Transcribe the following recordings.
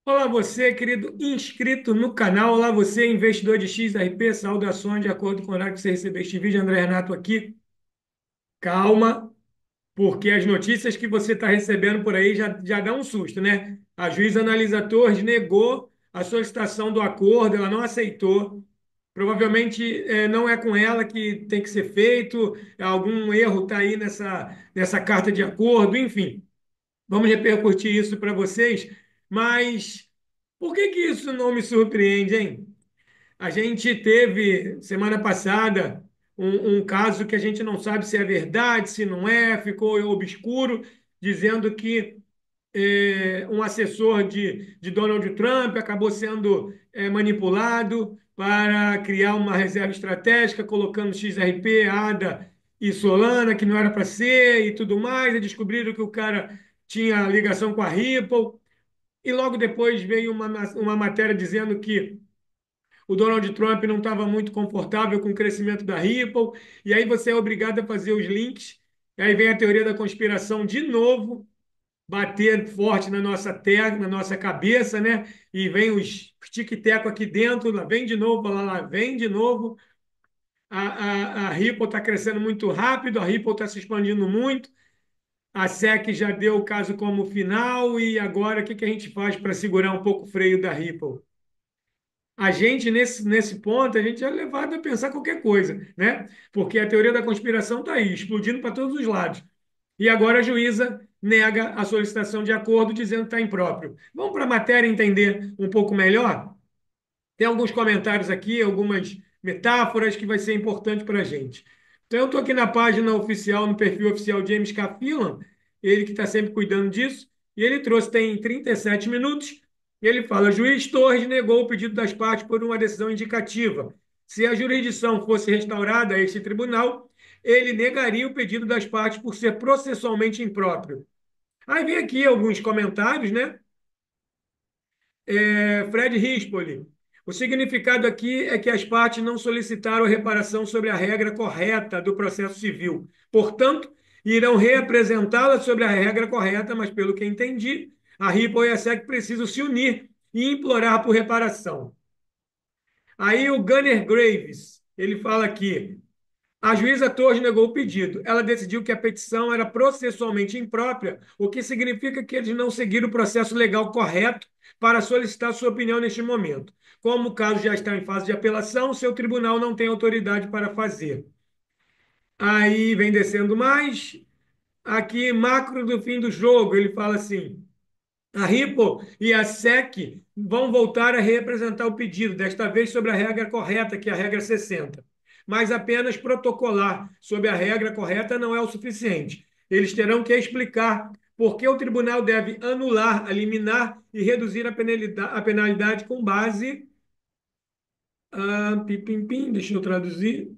Olá você, querido inscrito no canal. Olá você, investidor de XRP. Saudações de acordo com o horário que você recebeu este vídeo. André Renato aqui. Calma, porque as notícias que você está recebendo por aí já dão um susto, né? A juíza analisador negou a solicitação do acordo, ela não aceitou. Provavelmente não é com ela que tem que ser feito, algum erro está aí nessa carta de acordo, enfim. Vamos repercutir isso para vocês, mas por que que isso não me surpreende, hein? A gente teve semana passada um caso que a gente não sabe se é verdade, se não é, ficou obscuro, dizendo que um assessor de Donald Trump acabou sendo manipulado para criar uma reserva estratégica, colocando XRP, ADA e Solana, que não era para ser, e tudo mais, e descobriram que o cara tinha ligação com a Ripple, e logo depois veio uma matéria dizendo que o Donald Trump não estava muito confortável com o crescimento da Ripple, e aí você é obrigado a fazer os links, e aí vem a teoria da conspiração de novo, bater forte na nossa terra, na nossa cabeça, né? E vem os tic-teco aqui dentro, lá vem de novo, lá vem de novo. A Ripple está crescendo muito rápido, a Ripple está se expandindo muito, a SEC já deu o caso como final, e agora o que que a gente faz para segurar um pouco o freio da Ripple? A gente, nesse ponto, a gente é levado a pensar qualquer coisa, né? Porque a teoria da conspiração está aí, explodindo para todos os lados. E agora a juíza nega a solicitação de acordo, dizendo que está impróprio. Vamos para a matéria entender um pouco melhor? Tem alguns comentários aqui, algumas metáforas que vai ser importante para a gente. Então, eu estou aqui na página oficial, no perfil oficial James K. Phelan, ele que está sempre cuidando disso, e ele trouxe, tem 37 minutos, e ele fala: juiz Torres negou o pedido das partes por uma decisão indicativa. Se a jurisdição fosse restaurada a este tribunal, ele negaria o pedido das partes por ser processualmente impróprio. Aí vem aqui alguns comentários, né? Fred Rispoli. O significado aqui é que as partes não solicitaram reparação sobre a regra correta do processo civil. Portanto, irão reapresentá-la sobre a regra correta, mas pelo que entendi, a Ripple e a SEC precisam se unir e implorar por reparação. Aí o Gunner Graves, ele fala aqui: a juíza Torres negou o pedido. Ela decidiu que a petição era processualmente imprópria, o que significa que eles não seguiram o processo legal correto para solicitar sua opinião neste momento. Como o caso já está em fase de apelação, seu tribunal não tem autoridade para fazer. Aí vem descendo mais. Aqui, macro do fim do jogo, ele fala assim: a Ripple e a SEC vão voltar a representar o pedido, desta vez sobre a regra correta, que é a regra 60. Mas apenas protocolar sobre a regra correta não é o suficiente. Eles terão que explicar por que o tribunal deve anular, eliminar e reduzir a penalidade com base. Deixa eu traduzir.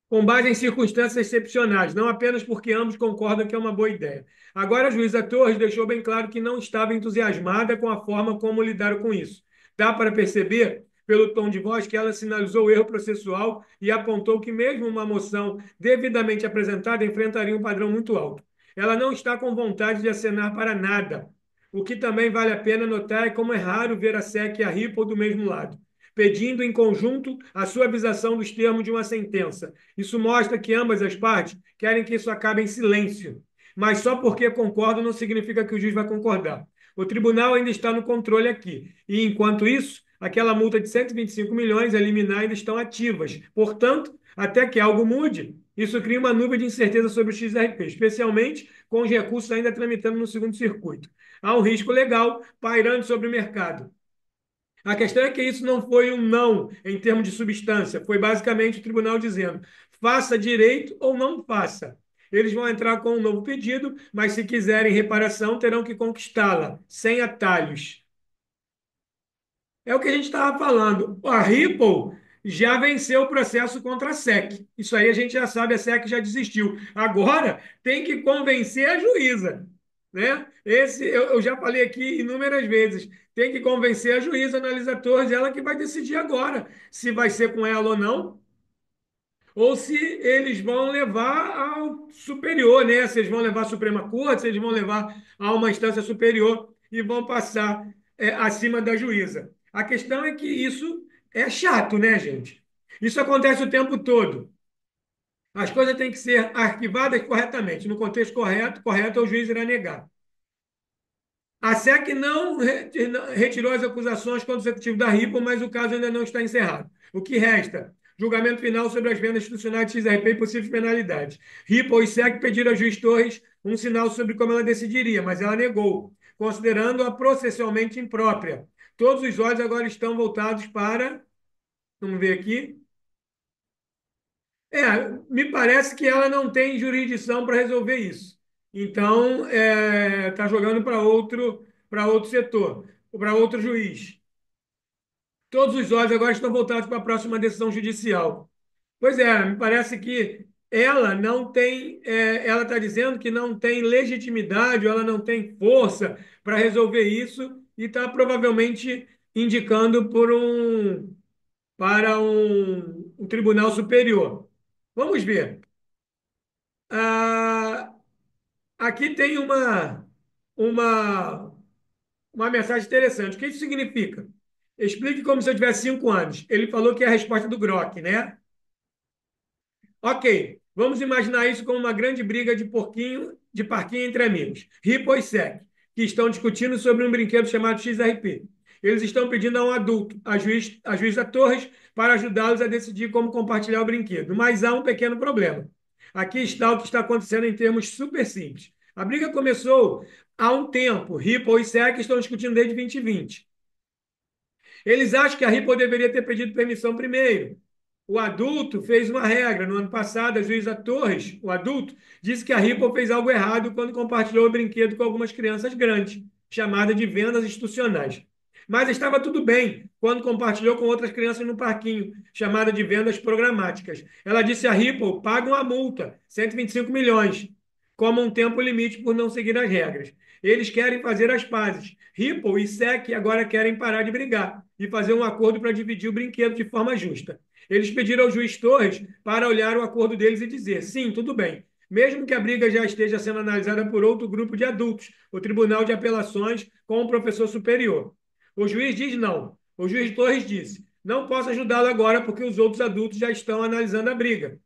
Com base em circunstâncias excepcionais, não apenas porque ambos concordam que é uma boa ideia. Agora, a juíza Torres deixou bem claro que não estava entusiasmada com a forma como lidaram com isso. Dá para perceber, pelo tom de voz, que ela sinalizou o erro processual e apontou que, mesmo uma moção devidamente apresentada, enfrentaria um padrão muito alto. Ela não está com vontade de acenar para nada. O que também vale a pena notar é como é raro ver a SEC e a Ripple do mesmo lado, pedindo em conjunto a suavização dos termos de uma sentença. Isso mostra que ambas as partes querem que isso acabe em silêncio. Mas só porque concordam não significa que o juiz vai concordar. O tribunal ainda está no controle aqui. E, enquanto isso, aquela multa de 125 milhões a liminar ainda estão ativas. Portanto, até que algo mude, isso cria uma nuvem de incerteza sobre o XRP, especialmente com os recursos ainda tramitando no segundo circuito. Há um risco legal pairando sobre o mercado. A questão é que isso não foi um não em termos de substância, foi basicamente o tribunal dizendo: faça direito ou não faça. Eles vão entrar com um novo pedido, mas se quiserem reparação, terão que conquistá-la, sem atalhos. É o que a gente estava falando. A Ripple já venceu o processo contra a SEC. Isso aí a gente já sabe, a SEC já desistiu. Agora tem que convencer a juíza, né? Eu já falei aqui inúmeras vezes. Tem que convencer a juíza analisadora, ela que vai decidir agora se vai ser com ela ou não. ou se eles vão levar ao superior, né? Se eles vão levar à Suprema Corte, se eles vão levar a uma instância superior e vão passar acima da juíza. A questão é que isso é chato, né, gente? Isso acontece o tempo todo. As coisas têm que ser arquivadas corretamente. No contexto correto, correto, o juiz irá negar. A SEC não retirou as acusações contra o executivo da Ripple, mas o caso ainda não está encerrado. O que resta? Julgamento final sobre as vendas institucionais de XRP e possíveis penalidades. Ripple e SEC pediram ao juiz Torres um sinal sobre como ela decidiria, mas ela negou, considerando-a processualmente imprópria. Todos os olhos agora estão voltados para. Vamos ver aqui. Me parece que ela não tem jurisdição para resolver isso. Então, está jogando para outro setor, para outro juiz. Todos os olhos agora estão voltados para a próxima decisão judicial. Pois é, me parece que ela não tem, ela está dizendo que não tem legitimidade, ou ela não tem força para resolver isso e está provavelmente indicando para um tribunal superior. Vamos ver. Ah, aqui tem uma, uma mensagem interessante. O que isso significa? Explique como se eu tivesse 5 anos. Ele falou que é a resposta do Grok, né? Ok, vamos imaginar isso como uma grande briga de parquinho entre amigos, Ripple e SEC, que estão discutindo sobre um brinquedo chamado XRP. Eles estão pedindo a um adulto, a juiz da Torres, para ajudá-los a decidir como compartilhar o brinquedo. Mas há um pequeno problema. Aqui está o que está acontecendo em termos super simples. A briga começou há um tempo. Ripple e SEC estão discutindo desde 2020. Eles acham que a Ripple deveria ter pedido permissão primeiro. O adulto fez uma regra. No ano passado, a juíza Torres, o adulto, disse que a Ripple fez algo errado quando compartilhou o brinquedo com algumas crianças grandes, chamada de vendas institucionais. Mas estava tudo bem quando compartilhou com outras crianças no parquinho, chamada de vendas programáticas. Ela disse a Ripple: pagam a multa, 125 milhões, como um tempo limite por não seguir as regras. Eles querem fazer as pazes. Ripple e SEC agora querem parar de brigar e fazer um acordo para dividir o brinquedo de forma justa. Eles pediram ao juiz Torres para olhar o acordo deles e dizer: sim, tudo bem. Mesmo que a briga já esteja sendo analisada por outro grupo de adultos, o Tribunal de Apelações com o professor superior. O juiz diz não. O juiz Torres disse: não posso ajudá-lo agora porque os outros adultos já estão analisando a briga.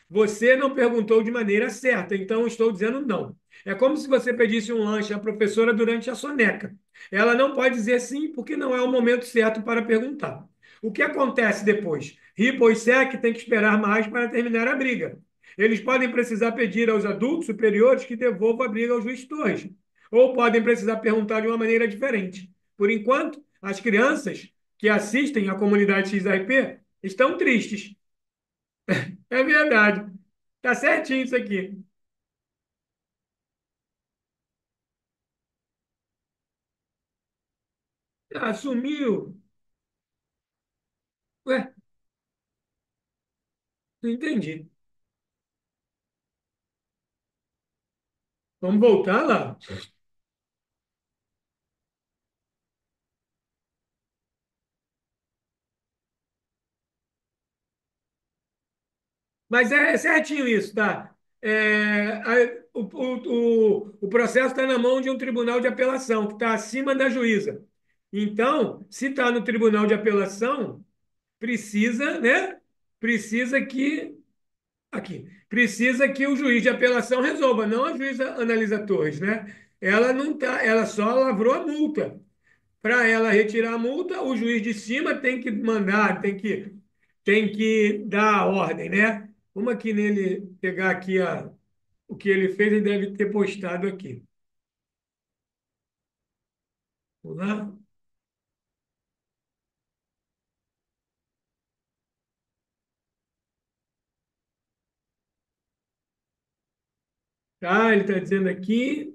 Você não perguntou de maneira certa, então estou dizendo não. É como se você pedisse um lanche à professora durante a soneca. Ela não pode dizer sim porque não é o momento certo para perguntar. O que acontece depois? Ripple e SEC têm que esperar mais para terminar a briga. Eles podem precisar pedir aos adultos superiores que devolvam a briga ao juiz Torres. Ou podem precisar perguntar de uma maneira diferente. Por enquanto, as crianças que assistem à comunidade XRP estão tristes. É verdade. Tá certinho isso aqui. Ah, sumiu. Ué, não entendi. Vamos voltar lá. Mas é certinho isso, tá? O processo está na mão de um tribunal de apelação, que está acima da juíza. Então, se está no tribunal de apelação, precisa, né? Precisa que. Aqui. Precisa que o juiz de apelação resolva, não a juíza Analisa Torres, né? Ela não tá, ela só lavrou a multa. Para ela retirar a multa, o juiz de cima tem que mandar, tem que dar a ordem, né? Vamos aqui nele pegar aqui o que ele fez, ele deve ter postado aqui. Vamos lá? Tá, ele está dizendo aqui.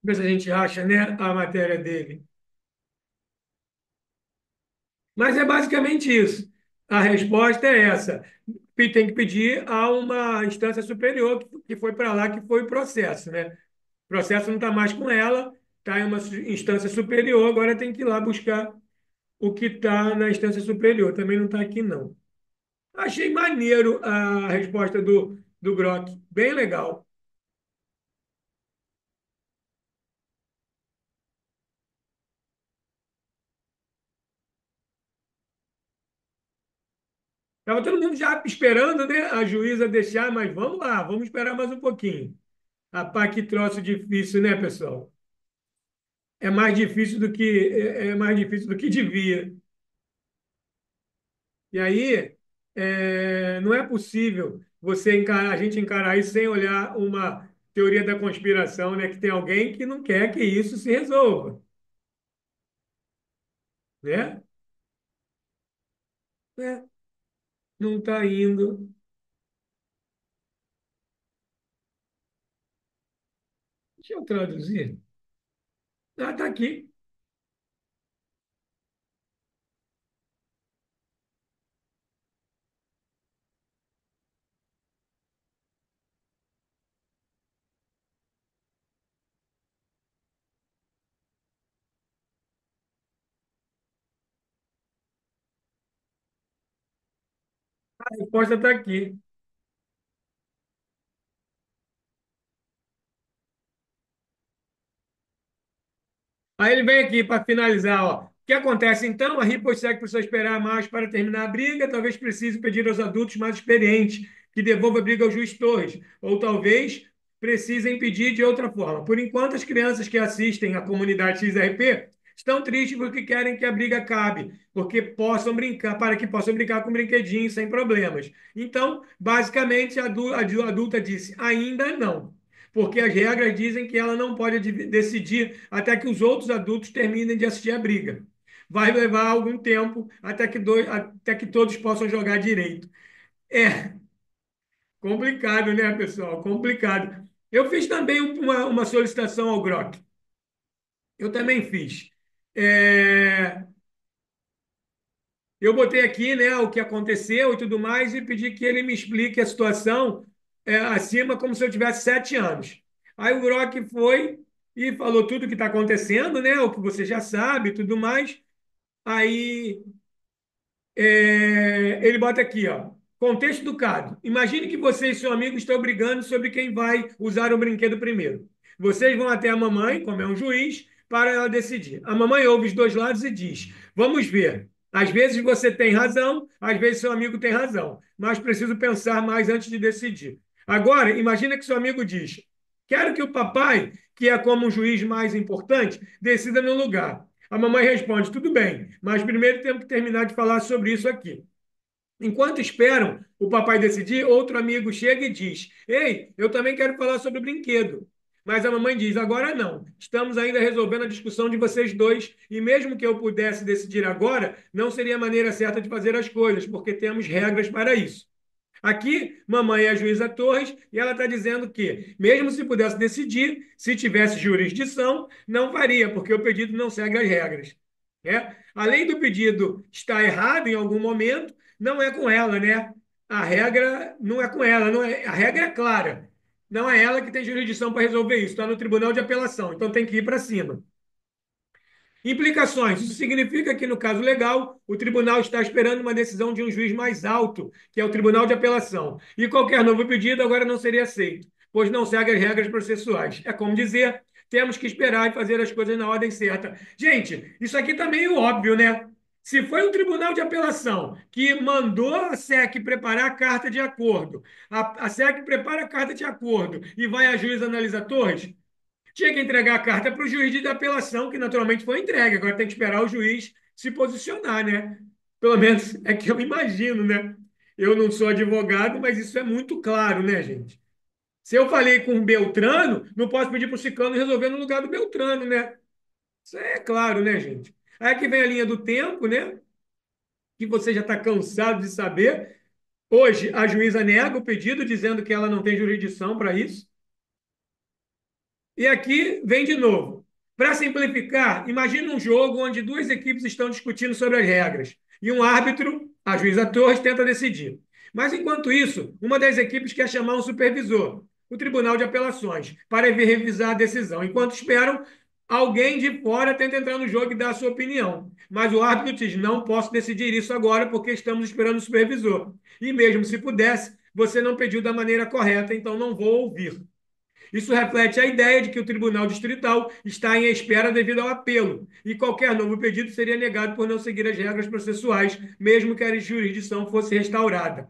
Ver se a gente acha, né, a matéria dele. Mas é basicamente isso. A resposta é essa. Tem que pedir a uma instância superior que foi para lá, que foi o processo, né? O processo não está mais com ela, está em uma instância superior, agora tem que ir lá buscar o que está na instância superior. Também não está aqui, não. Achei maneiro a resposta do Grok, bem legal. Estava todo mundo já esperando, né, a juíza deixar, mas vamos lá, vamos esperar mais um pouquinho. Rapaz, que troço difícil, né, pessoal? É mais difícil do que devia. E aí, não é possível a gente encarar isso sem olhar uma teoria da conspiração, né, que tem alguém que não quer que isso se resolva, né? É, não está indo. Deixa eu traduzir. Ah, está aqui. A resposta está aqui. Aí ele vem aqui para finalizar, ó. O que acontece então? A Ripple segue por só esperar mais para terminar a briga. Talvez precise pedir aos adultos mais experientes que devolva a briga ao juiz Torres. Ou talvez precisem pedir de outra forma. Por enquanto, as crianças que assistem à comunidade XRP estão tristes porque querem que a briga acabe, porque possam brincar, para que possam brincar com brinquedinhos sem problemas. Então, basicamente, a adulta disse: ainda não, porque as regras dizem que ela não pode decidir até que os outros adultos terminem de assistir a briga. Vai levar algum tempo até que todos possam jogar direito. É complicado, né, pessoal? Complicado. Eu fiz também uma solicitação ao Grok. Eu também fiz. É, eu botei aqui, né, o que aconteceu e tudo mais e pedi que ele me explique a situação acima como se eu tivesse 7 anos. Aí o Grok foi e falou tudo o que está acontecendo, né, o que você já sabe e tudo mais. Aí ele bota aqui, ó. Contexto do caso. Imagine que você e seu amigo estão brigando sobre quem vai usar o brinquedo primeiro. Vocês vão até a mamãe, como é um juiz, para ela decidir. A mamãe ouve os dois lados e diz: vamos ver. Às vezes você tem razão, às vezes seu amigo tem razão, mas preciso pensar mais antes de decidir. Agora, imagine que seu amigo diz: quero que o papai, que é como um juiz mais importante, decida no lugar. A mamãe responde: tudo bem, mas primeiro temos que terminar de falar sobre isso aqui. Enquanto esperam o papai decidir, outro amigo chega e diz: ei, eu também quero falar sobre o brinquedo. Mas a mamãe diz: agora não. Estamos ainda resolvendo a discussão de vocês dois, e mesmo que eu pudesse decidir agora, não seria a maneira certa de fazer as coisas, porque temos regras para isso. Aqui, mamãe é a juíza Torres e ela está dizendo que, mesmo se pudesse decidir, se tivesse jurisdição, não faria, porque o pedido não segue as regras. Né? Além do pedido estar errado em algum momento, não é com ela, né? A regra não é com ela, não é, a regra é clara. Não é ela que tem jurisdição para resolver isso, está no Tribunal de Apelação, então tem que ir para cima. Implicações. Isso significa que, no caso legal, o tribunal está esperando uma decisão de um juiz mais alto, que é o Tribunal de Apelação. E qualquer novo pedido agora não seria aceito, pois não segue as regras processuais. É como dizer, temos que esperar e fazer as coisas na ordem certa. Gente, isso aqui está meio óbvio, né? Se foi o Tribunal de Apelação que mandou a SEC preparar a carta de acordo, a SEC prepara a carta de acordo e vai a juiz analisadores, tinha que entregar a carta para o juiz de apelação, que naturalmente foi entregue. Agora tem que esperar o juiz se posicionar, né? Pelo menos é que eu imagino, né? Eu não sou advogado, mas isso é muito claro, né, gente? Se eu falei com o Beltrano, não posso pedir para o Ciclano resolver no lugar do Beltrano, né? Isso é claro, né, gente? Aí que vem a linha do tempo, né? Que você já está cansado de saber. Hoje, a juíza nega o pedido, dizendo que ela não tem jurisdição para isso. E aqui vem de novo. Para simplificar, imagine um jogo onde duas equipes estão discutindo sobre as regras e um árbitro, a juíza Torres, tenta decidir. Mas enquanto isso, uma das equipes quer chamar um supervisor, o Tribunal de Apelações, para vir revisar a decisão. Enquanto esperam, alguém de fora tenta entrar no jogo e dar a sua opinião. Mas o árbitro diz: não posso decidir isso agora porque estamos esperando o supervisor. E mesmo se pudesse, você não pediu da maneira correta, então não vou ouvir. Isso reflete a ideia de que o Tribunal Distrital está em espera devido ao apelo, e qualquer novo pedido seria negado por não seguir as regras processuais, mesmo que a jurisdição fosse restaurada.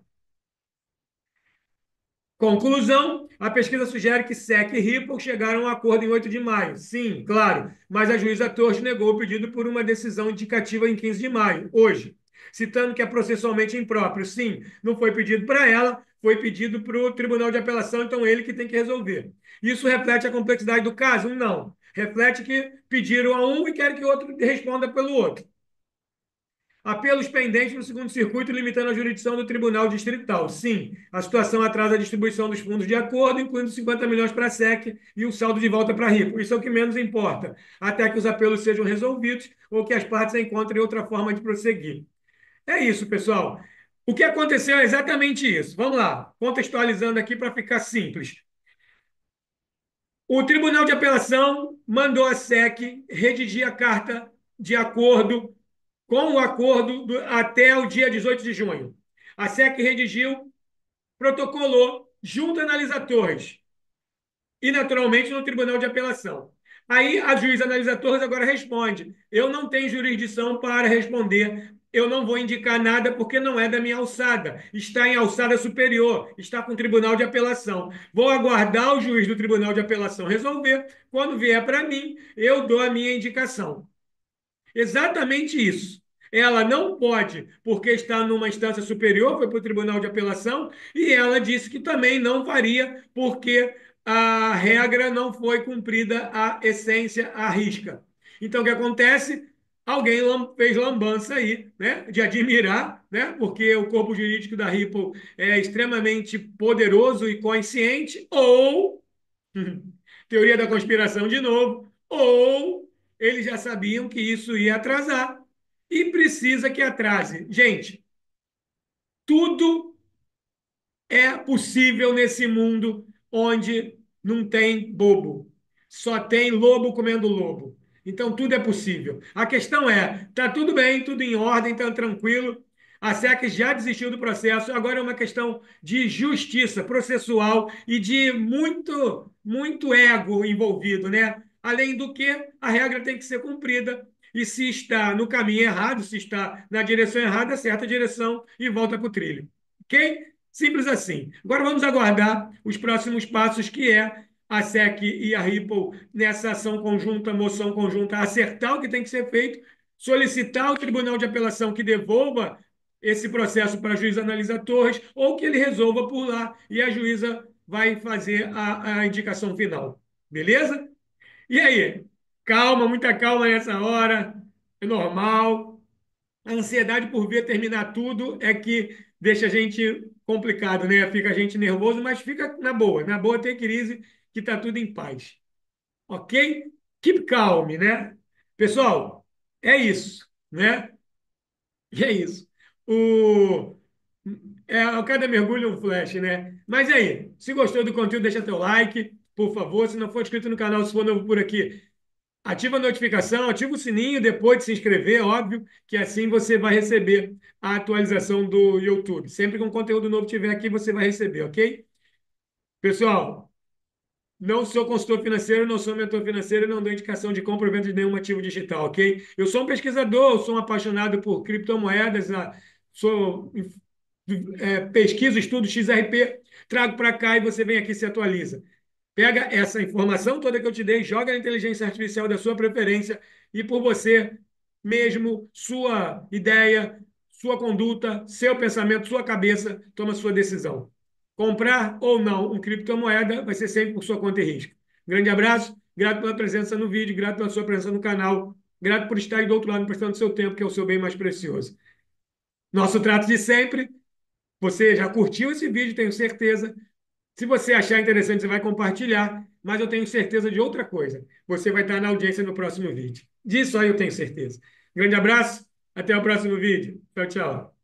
Conclusão: a pesquisa sugere que SEC e Ripple chegaram a um acordo em 8 de maio. Sim, claro, mas a juíza Torres negou o pedido por uma decisão indicativa em 15 de maio, hoje, citando que é processualmente impróprio. Sim, não foi pedido para ela, foi pedido para o Tribunal de Apelação, então ele que tem que resolver. Isso reflete a complexidade do caso? Não. Reflete que pediram a um e querem que o outro responda pelo outro. Apelos pendentes no segundo circuito, limitando a jurisdição do Tribunal Distrital. Sim, a situação atrasa a distribuição dos fundos de acordo, incluindo 50 milhões para a SEC e o saldo de volta para a RIPO. Isso é o que menos importa, até que os apelos sejam resolvidos ou que as partes encontrem outra forma de prosseguir. É isso, pessoal. O que aconteceu é exatamente isso. Vamos lá, contextualizando aqui para ficar simples. O Tribunal de Apelação mandou a SEC redigir a carta de acordo com o acordo até o dia 18 de junho. A SEC redigiu, protocolou, junto a Analisa Torres e, naturalmente, no Tribunal de Apelação. Aí a juíza Analisa Torres agora responde: eu não tenho jurisdição para responder, eu não vou indicar nada porque não é da minha alçada, está em alçada superior, está com o Tribunal de Apelação. Vou aguardar o juiz do Tribunal de Apelação resolver, quando vier para mim, eu dou a minha indicação. Exatamente isso. Ela não pode, porque está numa instância superior, foi para o Tribunal de Apelação, e ela disse que também não faria, porque a regra não foi cumprida à essência, à risca. Então, o que acontece? Alguém fez lambança aí, né, de admirar, né, porque o corpo jurídico da Ripple é extremamente poderoso e consciente, ou teoria da conspiração de novo, ou eles já sabiam que isso ia atrasar e precisa que atrase. Gente, tudo é possível nesse mundo onde não tem bobo, só tem lobo comendo lobo. Então tudo é possível. A questão é, tá tudo bem, tudo em ordem, tá tranquilo. A SEC já desistiu do processo, agora é uma questão de justiça processual e de muito ego envolvido, né? Além do que, a regra tem que ser cumprida. E se está no caminho errado, se está na direção errada, acerta a direção e volta para o trilho. Ok? Simples assim. Agora vamos aguardar os próximos passos, que é a SEC e a Ripple nessa ação conjunta, moção conjunta, acertar o que tem que ser feito, solicitar ao Tribunal de Apelação que devolva esse processo para a juíza Analisa Torres ou que ele resolva por lá e a juíza vai fazer a indicação final. Beleza? E aí? Calma, muita calma nessa hora. É normal. A ansiedade por ver terminar tudo é que deixa a gente complicado, né? Fica a gente nervoso, mas fica na boa. Na boa tem crise que tá tudo em paz. Ok? Keep calm, né? Pessoal, é isso, né? E é isso. O... o cada mergulho é um flash, né? Mas aí, se gostou do conteúdo, deixa teu like, por favor. Se não for inscrito no canal, se for novo por aqui, ativa a notificação, ativa o sininho depois de se inscrever, óbvio, que assim você vai receber a atualização do YouTube. Sempre que um conteúdo novo tiver aqui, você vai receber, ok? Pessoal, não sou consultor financeiro, não sou mentor financeiro, não dou indicação de compra ou venda de nenhum ativo digital, ok? Eu sou um pesquisador, sou um apaixonado por criptomoedas, sou pesquiso, estudo XRP, trago para cá e você vem aqui e se atualiza. Pega essa informação toda que eu te dei, joga na inteligência artificial da sua preferência e por você mesmo, sua ideia, sua conduta, seu pensamento, sua cabeça, toma sua decisão. Comprar ou não um criptomoeda vai ser sempre por sua conta e risco. Grande abraço, grato pela presença no vídeo, grato pela sua presença no canal, grato por estar aí do outro lado prestando seu tempo, que é o seu bem mais precioso. Nosso trato de sempre. Você já curtiu esse vídeo, tenho certeza. Se você achar interessante, você vai compartilhar, mas eu tenho certeza de outra coisa. Você vai estar na audiência no próximo vídeo. Disso aí eu tenho certeza. Grande abraço, até o próximo vídeo. Tchau, tchau.